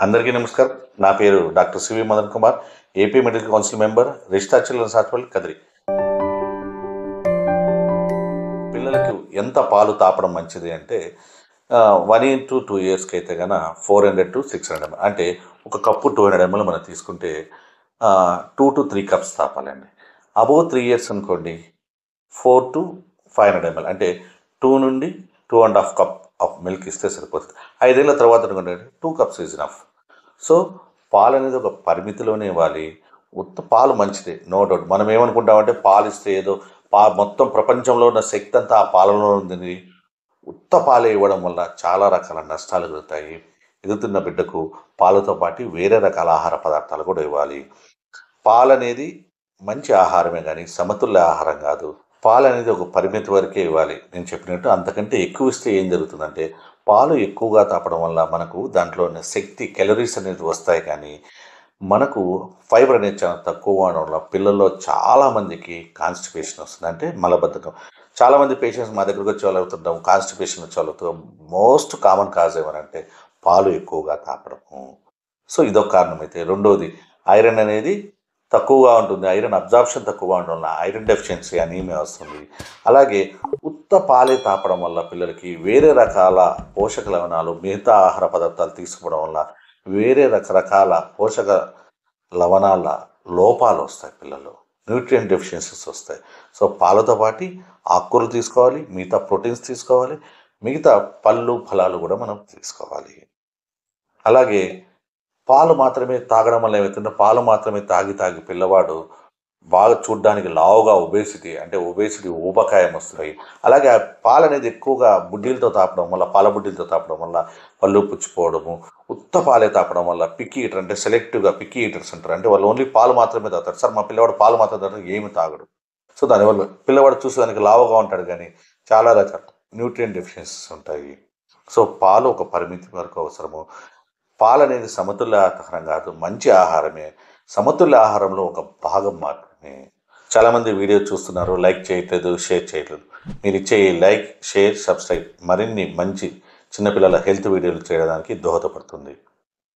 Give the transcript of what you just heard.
అందరికీ నమస్కారం. నా పేరు doctor C V Madan Kumar, AP medical council member, Rishta children's hospital, Kadiri. పిల్లలకు ఎంత పాలు తాపడం మంచిది అంటే 1 to 2 ఇయర్స్కి అయితే కనుక 400 to 600 ml, అంటే ఒక కప్పు 200 ml మనం తీసుకుంటే 2 to 3 కప్స్ తాపాలండి. అబోవ్ 3 ఇయర్స్ అనుకోండి 4 to 500 ml, అంటే 2 నుండి 2.5 కప్ ఆఫ్ మిల్క్ ఇస్తే సరిపోతుంది. 5 ఏళ్ళ తర్వాత అనుకోండి 2 కప్స్ ఈజ్ ఇనఫ్. సో పాలు అనేది ఒక పరిమితిలోనే ఇవ్వాలి. పాలు మంచిదే, నో డౌట్. మనం ఏమనుకుంటామంటే పాలు ఇస్తే ఏదో మొత్తం ప్రపంచంలో ఉన్న శక్తి అంతా ఆ పాలలో ఉంది. పాలే ఇవ్వడం వల్ల చాలా రకాల నష్టాలు కలుగుతాయి. ఎదుగుతున్న బిడ్డకు పాలతో పాటు వేరే రకాల ఆహార పదార్థాలు కూడా ఇవ్వాలి. పాలు అనేది మంచి ఆహారమే కానీ సమతుల్య ఆహారం కాదు. పాలు అనేది ఒక పరిమితి వరకే ఇవ్వాలి. నేను చెప్పినట్టు అంతకంటే ఎక్కువ ఇస్తే ఏం జరుగుతుందంటే పాలు ఎక్కువగా తాపడం వల్ల మనకు దాంట్లో ఉన్న శక్తి, క్యాలరీస్ అనేది వస్తాయి, కానీ మనకు ఫైబర్ అనేది చాలా తక్కువ అవడం వల్ల పిల్లల్లో చాలామందికి కాన్స్టిపేషన్ వస్తుంది, అంటే మలబద్ధకం. చాలామంది పేషెంట్స్ మా దగ్గరకు వచ్చి వాళ్ళు అవుతుంటాం, కాన్స్టిపేషన్ వచ్చి వాళ్ళు మోస్ట్ కామన్ కాజ్ ఏమనంటే పాలు ఎక్కువగా తాపడము. సో ఇదొక కారణం. అయితే రెండోది ఐరన్ అనేది తక్కువగా ఉంటుంది. ఐరన్ అబ్జార్ప్షన్ తక్కువగా ఉండడం వల్ల ఐరన్ డెఫిషియన్సీ, అనీమియా వస్తుంది. అలాగే పాలే తాపడం వల్ల పిల్లలకి వేరే రకాల పోషక లవణాలు, మిగతా ఆహార పదార్థాలు తీసుకోవడం వల్ల వేరే రకరకాల పోషక లవణాల లోపాలు వస్తాయి పిల్లల్లో, న్యూట్రియంట్ డెఫిషియన్సీస్ వస్తాయి. సో పాలతో పాటు ఆకుకూరలు తీసుకోవాలి, మిగతా ప్రోటీన్స్ తీసుకోవాలి, మిగతా పళ్ళు ఫలాలు కూడా మనం తీసుకోవాలి. అలాగే పాలు మాత్రమే తాగడం వల్ల ఏమవుతుందో, పాలు మాత్రమే తాగి పిల్లవాడు బాగా చూడ్డానికి లావుగా ఒబేసిటీ ఊబకాయం వస్తున్నాయి. అలాగే ఆ పాలు అనేది ఎక్కువగా బుడ్డీలతో తాపడం వల్ల, పాల బుడ్డీలతో తాపడం వల్ల పళ్ళు పుచ్చిపోవడము, పాలే తాపడం వల్ల పిక్కీ ఈటర్, అంటే సెలెక్టివ్గా పిక్కీ ఈటర్స్ అంటారు. అంటే వాళ్ళు ఓన్లీ పాలు మాత్రమే తాగుతారు. సార్ మా పిల్లవాడు పాలు మాత్రమే తాగుతాడు, ఏమి తాగడు. సో దానివల్ల పిల్లవాడు చూసేదానికి లావుగా ఉంటాడు, కానీ చాలా రకాల న్యూట్రియంట్ డెఫిషియన్సీస్ ఉంటాయి. సో పాలు ఒక పరిమితి వరకు అవసరము. పాలు అనేది సమతుల్య ఆహారం కాదు, మంచి ఆహారమే. సమతుల్య ఆహారంలో ఒక భాగం మాత్రమే. చాలామంది వీడియో చూస్తున్నారు, లైక్ చేయట్లేదు, షేర్ చేయట్లేదు. మీరు ఇచ్చే లైక్, షేర్, సబ్స్క్రైబ్ మరిన్ని మంచి చిన్నపిల్లల హెల్త్ వీడియోలు చేయడానికి దోహదపడుతుంది.